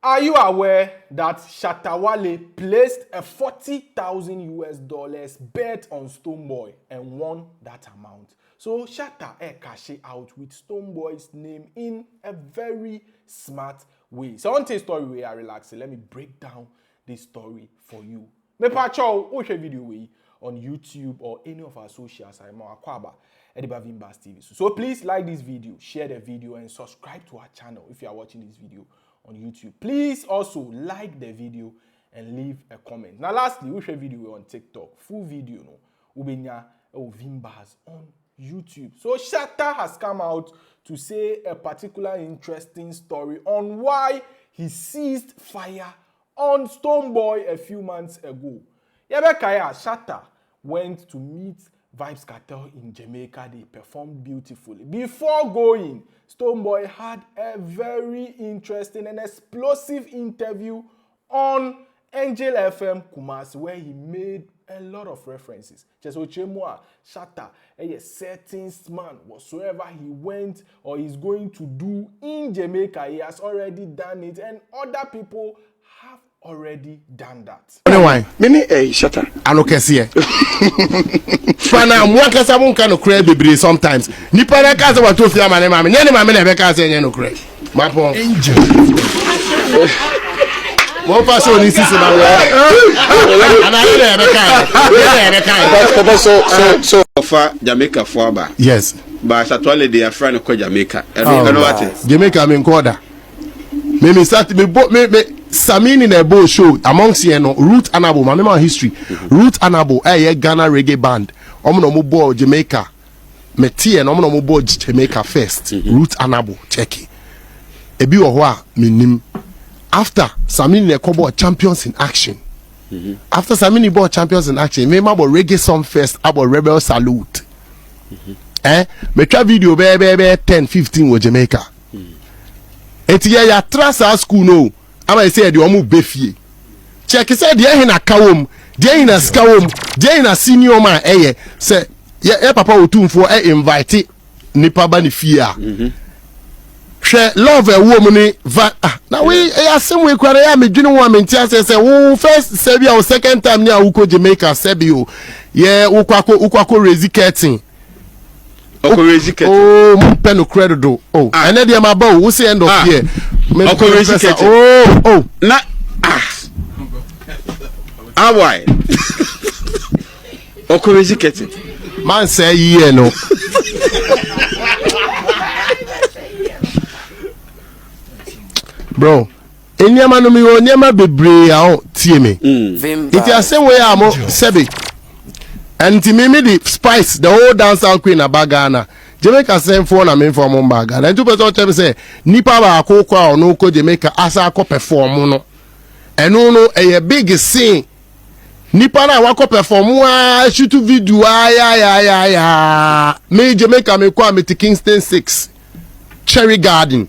Are you aware that Shatta Wale placed a $40,000 bet on Stonebwoy and won that amount? So Shatta cash out with Stonebwoy's name in a very smart way. So on today's story we are relaxing. Let me break down this story for you. Me pacho watch video we on YouTube or any of our socials. I'm Akwaba Vybz TV. So please like this video, share the video, and subscribe to our channel if you are watching this video on YouTube. Please also like the video and leave a comment. Now lastly, we share video on TikTok. Full video no ubenya Vybz on YouTube. So Shatta has come out to say a particular interesting story on why he seized fire on Stonebwoy a few months ago. Yabekaya Shatta went to meet Vybz Kartel in Jamaica. They performed beautifully. Before going, Stonebwoy had a very interesting and explosive interview on Angel FM Kumasi where he made a lot of references. Shatta, a certain man, whatsoever he went or is going to do in Jamaica, he has already done it, and other people have already done that. Anyway, many Shatta. I no can see. Pana mwaka sabun kano kre bebre sometimes. Ni pana kaza watu fia mane mame. Nyene mame na beka se nyene no kre. Mapo. Angel. Mo paso ni sisi na we. Ana ile beka. So for Jamaica for ba. Yes. Ba Shatta Wale dey afra ko Jamaica. You know what? Jamaica me nkoda. Me start me Samini na bo show amongst you know Root Anabo, my memory history. Root Anabo, Ghana reggae band. Omo no bo Jamaica. Me tie no mo bo Jamaica first. Root Anabo, check it. Ebi ohwa minim. After Samini na kobo champions in action. After Samini bo champions in action, me ma bo reggae song first abo rebel salute. Me try video be 10-15 with Jamaica. Eti ya trasa school no. Ama say the omu befie. Check say the hin akawom, the hin askawom, the hin senior man say ya papa otumfo invite nipa ba ni fie a. Hwe love a woman ni na we asem we kware ya medwene wo amenti say wo first say bia wo second time ni a wo ko Jamaica say bi o ye wo kwako raise curtain. Oh, pen no credit do. Oh, and then the maba wo say end of year. Oh, na why? Okoriziketi. Man say yeah no. Bro, enyama no mi o nyama bebre a o tie me. It is same way am sebi. And to me the spice the whole dancehall queen abagana. Jamaica send for na me for Mumbaga. And 2% tell me say nipa ba akokwa no ko Jamaica asa akọ perform no. Eno no a big scene. Nipa na wako perform wa shoot video ya. Me Jamaica me kwa me to Kingston 6. Cherry Garden.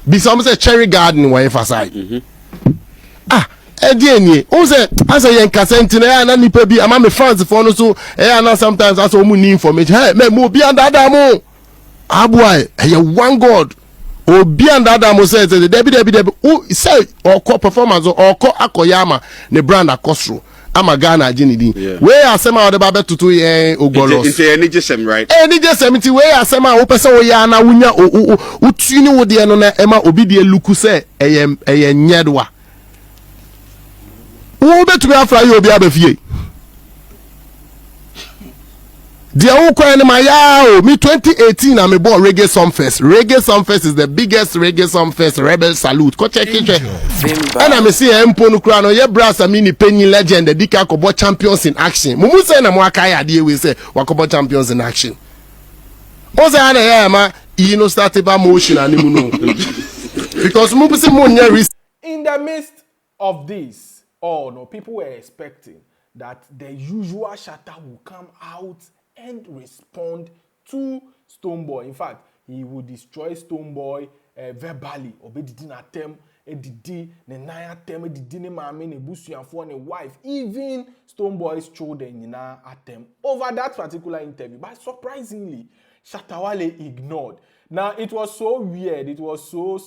Be some say Cherry Garden wa emphasize. Eni o say as a yankasenti na na nipa bi ama me fans for no so na sometimes as o mu ni information hey me mo bi under mo aboy one god obi under mo say debi o say oko performance oko akoyama ne brand akosro ama Ghana agini we asema o de ba betutu ogbolos it's any jesem right any jesem ti we asema o pese o ya na wunya o tuni wo de no na ema obi de luku say nyedwa who bet me after you be abefie dia who kwa ni maya me 2018 na me born reggae song fest is the biggest reggae song fest rebel salute ko check it and me see empo no kura no ye brass amini penny legend the dika kobo champions in action mumu say na mo aka ya de we say wakobo champions in action o say na ya ma you know start about motion animu no because mumu say mo nya in the midst of this. Oh no, people were expecting that the usual Shatta will come out and respond to Stonebwoy. In fact, he would destroy Stonebwoy verbally. Obedidi na tem, edidi ne naya tem, edidi ne mame ne busuyanfo ne wife, even Stonebwoy's children na atem over that particular interview. But surprisingly, Shatta Wale ignored Now it was so weird. It was so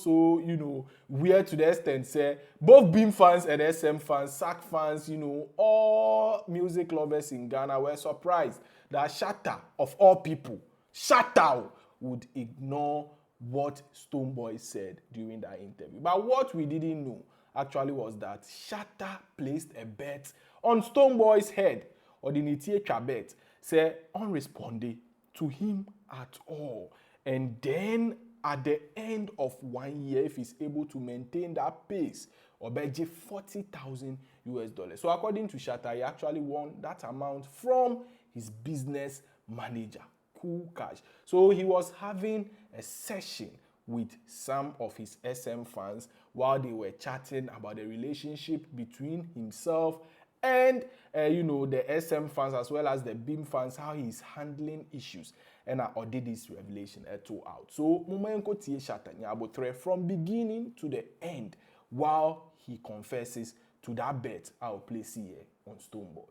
weird to the extent say both Beam fans and SM fans, SAC fans, all music lovers in Ghana were surprised that Shatta, of all people, Shatta would ignore what Stonebwoy said during that interview. But what we didn't know actually was that Shatta placed a bet on Stonebwoy's head, or the Nitiecha bet, say unresponded to him at all. And then at the end of 1 year, if he's able to maintain that pace, or budget $40,000. So according to Shatta, he actually won that amount from his business manager, Cool Cash. So he was having a session with some of his SM fans while they were chatting about the relationship between himself and the SM fans as well as the Beam fans, how he's handling issues. And I did this revelation out. So Mumenko tie Shatta Nyabotre from beginning to the end while he confesses to that bet I'll place here on Stonebwoy.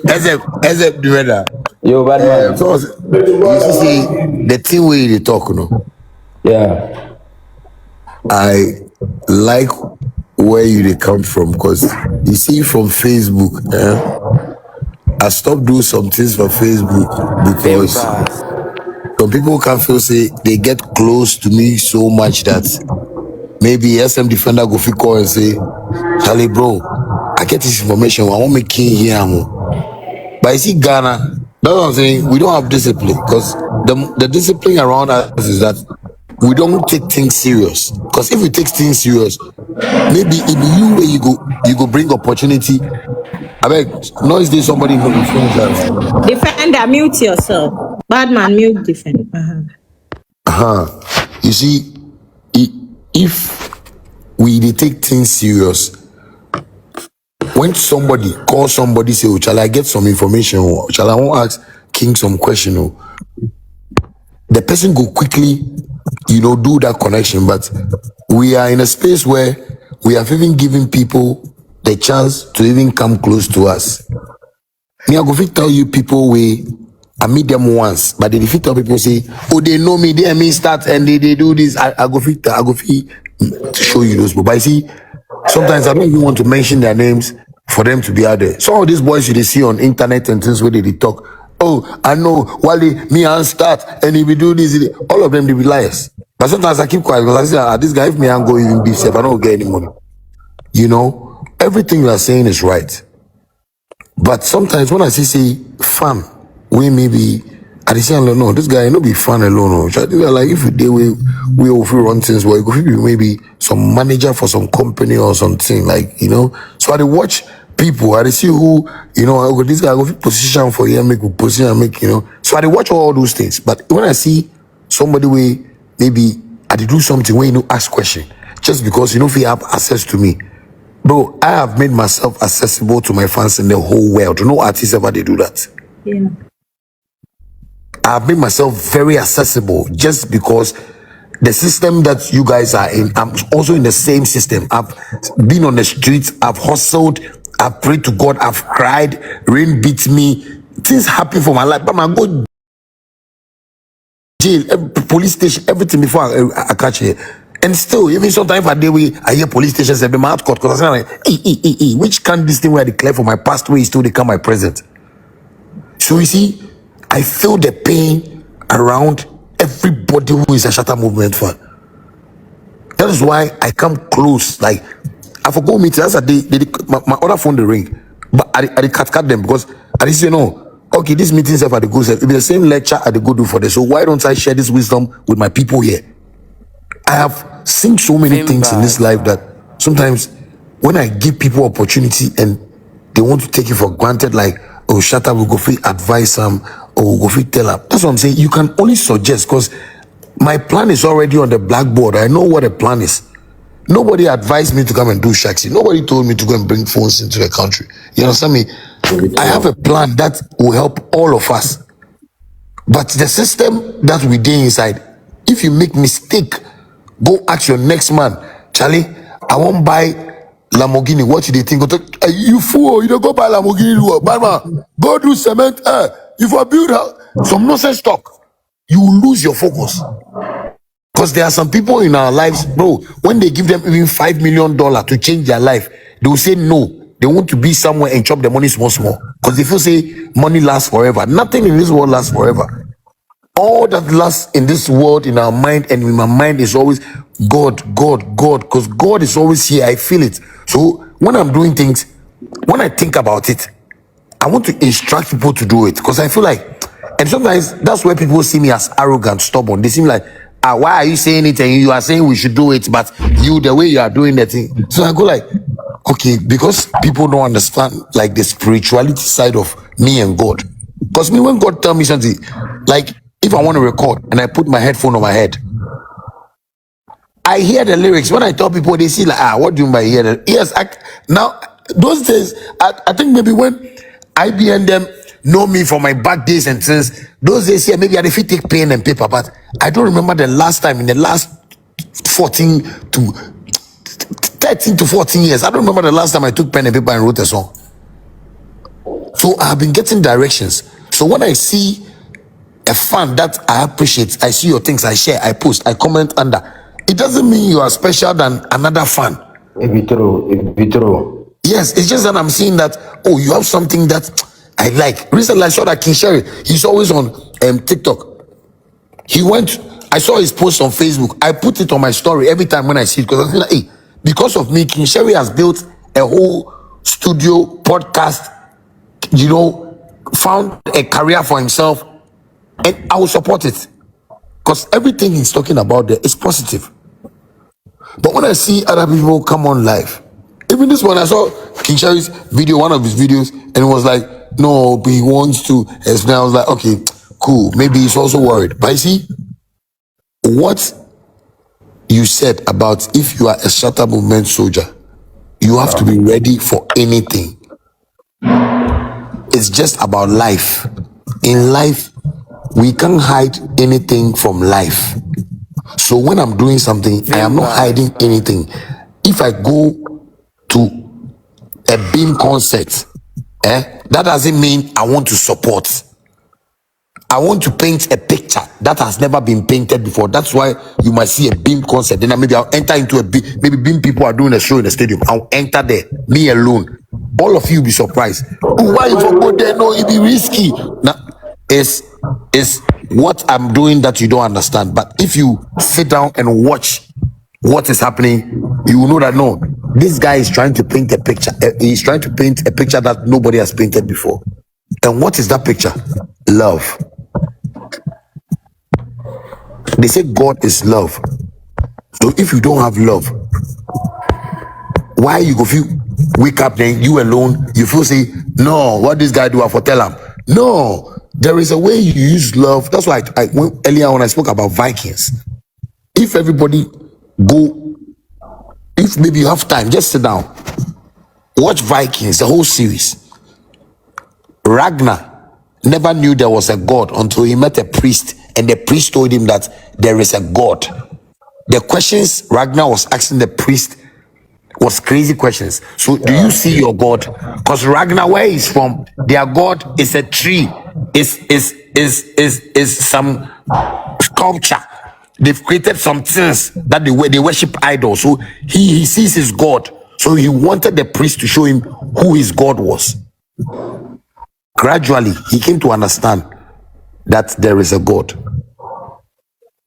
As a brother. Yo, bad man. So you see the thing where they talk, Yeah. I like where they come from, because you see from Facebook, I stopped doing some things for Facebook because some people can feel say they get close to me so much that maybe SM defender go fit call and say, Charlie bro, I get this information, I won't make king here. But you see Ghana, that's what I'm saying, we don't have discipline, because the discipline around us is that we don't take things serious. Because if we take things serious, maybe it be you where you go bring opportunity. I beg, noise day somebody who is Defender, mute yourself. Bad man, mute defender. You see, if we take things serious, when somebody calls somebody, say, oh, shall I get some information? Or shall I want to ask King some question? Or the person go quickly, do that connection. But we are in a space where we have even given people the chance to even come close to us. Me, I go fit tell you people I meet them once, but they fit tell people say, oh, they know me, they me start and they do this. I go fit to show you those people. But I see, sometimes I don't even want to mention their names for them to be out there. Some of these boys you see on internet and things where they talk. Oh, I know Wally, me and start, and if we do this, all of them they be liars. But sometimes I keep quiet because I say, this guy, if me and go even be safe, I don't get any money. Everything you are saying is right. But sometimes when I say fun, we maybe I say no, this guy no be fun alone. No. Like if we run things where it could be maybe some manager for some company or something, like So I watch people, I see who this guy go position for here, make position, make So I watch all those things. But when I see somebody where maybe I do something where ask question just because if you have access to me. Bro, I have made myself accessible to my fans in the whole world. No artist ever they do that. Yeah. I have made myself very accessible just because the system that you guys are in, I'm also in the same system. I've been on the streets, I've hustled, I've prayed to God, I've cried, rain beat me, things happen for my life. But I go jail, police station, everything before I catch it. And still, even sometimes I hear police stations say, my court, because I say, like, which can't this thing where I declare for my past way still become my present? So you see, I feel the pain around everybody who is a Shatta movement fan. That is why I come close. Like, I forgot me, that's a day, my other phone, they ring. But I cut them because I didn't say, no, okay, this meeting is at the go, it'll be the same lecture at the go do for this. So why don't I share this wisdom with my people here? I have seen so many things in this life that sometimes when I give people opportunity and they want to take it for granted, like, oh, Shatta will go free advise them, or go free tell them. That's what I'm saying. You can only suggest because my plan is already on the blackboard. I know what the plan is. Nobody advised me to come and do Shaxi. Nobody told me to go and bring phones into the country. You understand me? I have a plan that will help all of us. But the system that we do inside, if you make mistake, go ask your next man, Charlie, I won't buy Lamborghini. What do they think? You fool, you don't go buy Lamborghini. Mama, go do cement. If I build some nonsense talk, you will lose your focus. Because there are some people in our lives, bro, when they give them even $5 million to change their life, they will say no. They want to be somewhere and chop the money small, small. Because they feel say money lasts forever. Nothing in this world lasts forever. All that lasts in this world, in our mind and in my mind, is always God, God, God. Because God is always here. I feel it. So when I'm doing things, when I think about it, I want to instruct people to do it. Because I feel like, and sometimes that's where people see me as arrogant, stubborn. They seem like, why are you saying it and you are saying we should do it, but you, the way you are doing the thing. So I go like, okay, because people don't understand like the spirituality side of me and God. Because me, when God tell me something, like if I want to record and I put my headphone on my head, I hear the lyrics. When I tell people, they see like, what do you mean by hear that? Yes, now those days, I think maybe when IB and them know me from my back days and since those days, yeah, maybe I if you take pen and paper, but I don't remember the last time in the last 14 to 13 to 14 years. I don't remember the last time I took pen and paper and wrote a song. So I've been getting directions. So when I see a fan that I appreciate, I see your things, I share, I post, I comment under. It doesn't mean you are special than another fan. It be true. It be true. Yes, it's just that I'm seeing that, oh, you have something that I like. Recently, I saw that King Sherry, he's always on TikTok. I saw his post on Facebook. I put it on my story every time when I see it because I feel like, hey, because of me, King Sherry has built a whole studio podcast, found a career for himself, and I will support it because everything he's talking about there is positive. But when I see other people come on live, even this one, I saw King Sherry's video, one of his videos, and it was like, no, but he wants to explain. I was like, okay, cool. Maybe he's also worried. But you see, what you said about if you are a Shatta movement soldier, you have to be ready for anything. It's just about life. In life, we can't hide anything from life. So when I'm doing something, I am not hiding anything. If I go to a beam concert, that doesn't mean I want to support. I want to paint a picture that has never been painted before. That's why you might see a beam concert. Then maybe I'll enter into maybe beam people are doing a show in the stadium. I'll enter there, me alone. All of you will be surprised. Oh, why you go there? No, it be risky. Now, it's what I'm doing that you don't understand. But if you sit down and watch what is happening, you will know that no, this guy is trying to paint a picture. He's trying to paint a picture that nobody has painted before. And what is that picture? Love. They say God is love. So if you don't have love, why you go feel wake up then you alone, you feel say, no, what this guy do I for tell him? No, there is a way you use love. That's why earlier when I spoke about Vikings, if everybody if maybe you have time, just sit down, watch Vikings, the whole series. Ragnar never knew there was a God until he met a priest, and the priest told him that there is a God. The questions Ragnar was asking the priest was crazy questions. So do you see your God? Because Ragnar, where he's from, their God is a tree, is some sculpture. They've created some things that they worship idols. So he sees his God. So he wanted the priest to show him who his God was. Gradually, he came to understand that there is a God.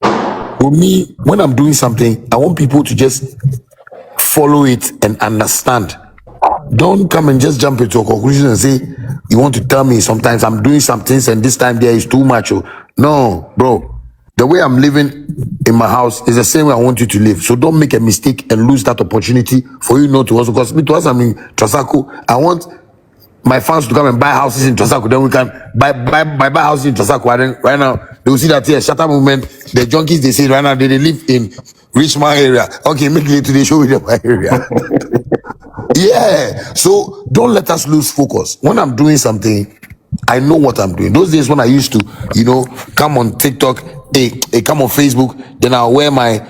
For me, when I'm doing something, I want people to just follow it and understand. Don't come and just jump into a conclusion and say, you want to tell me sometimes I'm doing some things and this time there is too much. No, bro. The way I'm living in my house is the same way I want you to live. So don't make a mistake and lose that opportunity for you not to also. Because me to us, I'm in Trasacco. I want my fans to come and buy houses in Trasacco. Then we can buy houses in Trasacco. And then right now, they will see that here, Shatta movement, the junkies, they say right now, they live in Richmond area. Okay, make it to the show with my area. Yeah. So don't let us lose focus. When I'm doing something, I know what I'm doing. Those days when I used to, come on TikTok, come on Facebook, then I'll wear my,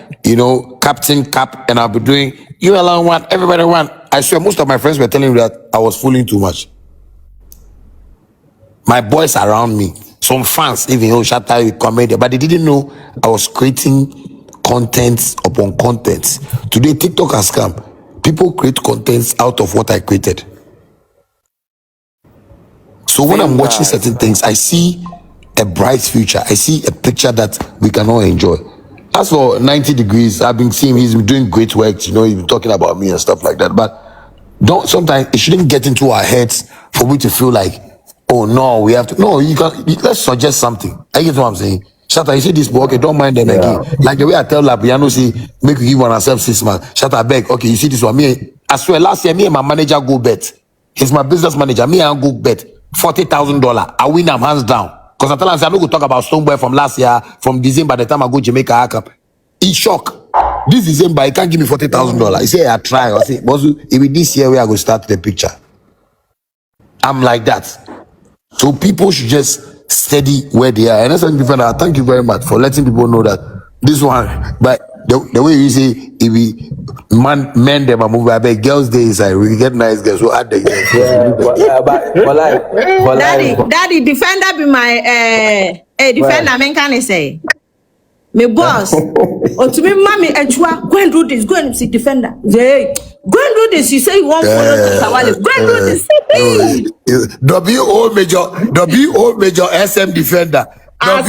captain cap and I'll be doing, you alone want, everybody want. I swear most of my friends were telling me that I was fooling too much. My boys around me, some fans, even Shatta comedy, but they didn't know I was creating content upon content. Today, TikTok has come. People create contents out of what I created. So when I'm watching certain things, I see a bright future. I see a picture that we can all enjoy. As for 90 Degrees, I've been seeing he's been doing great work. You know, he's been talking about me and stuff like that. But don't sometimes it shouldn't get into our heads for me to feel like, oh no, we have to. No, let's suggest something. I get what I'm saying. Shatta, you see this boy, okay, don't mind them again. Like the way I tell Lapiano, see, make you give one ourselves 6 months. Shatta, beg, okay, you see this one. Me, I swear, last year, me and my manager go bet. He's my business manager. Me and go bet $40,000. I win them hands down. Because I tell him, I'm not going to talk about Stonebwoy from last year, from December, the time I go Jamaica, I come. He's shocked. This December, he can't give me $40,000. He say, I try. I say, if it this year, we are going to start the picture. I'm like that. So people should just steady where they are. And that's something different. Thank you very much for letting people know that this one, but the way you say, if we men them are moving, I bet girls day inside, we get nice girls who add the girls. Yeah, but for life. Daddy, defender be my defender. Men can say, my boss. Or to me, mommy, go and do this. Go and see defender. Hey, go and do this. You say you want Shatta Wale. Go and do this. WO major SM defender. Bad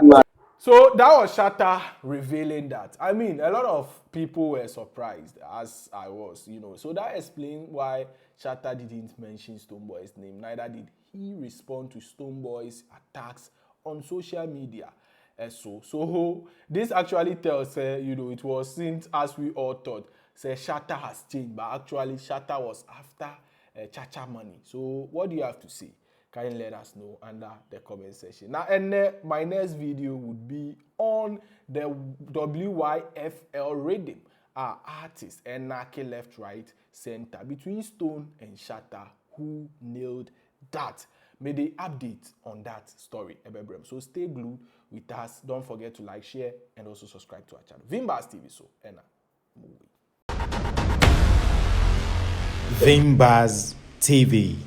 man. So that was Shatta revealing that. I mean, a lot of people were surprised, as I was, you know. So that explains why Shatta didn't mention Stonebwoy's name. Neither did he respond to Stonebwoy's attacks on social media. So this actually tells, you know, it wasn't as we all thought. Say Shatta has changed, but actually Shatta was after Chacha money. So what do you have to say? Can you let us know under the comment section? Now, and my next video would be on the WYFL rhythm, artists and Nake left, right, center between Stone and Shatta, who nailed that. May they update on that story, Ebebrem. So stay glued with us. Don't forget to like, share, and also subscribe to our channel. Vybz TV, so movie. Vybz TV.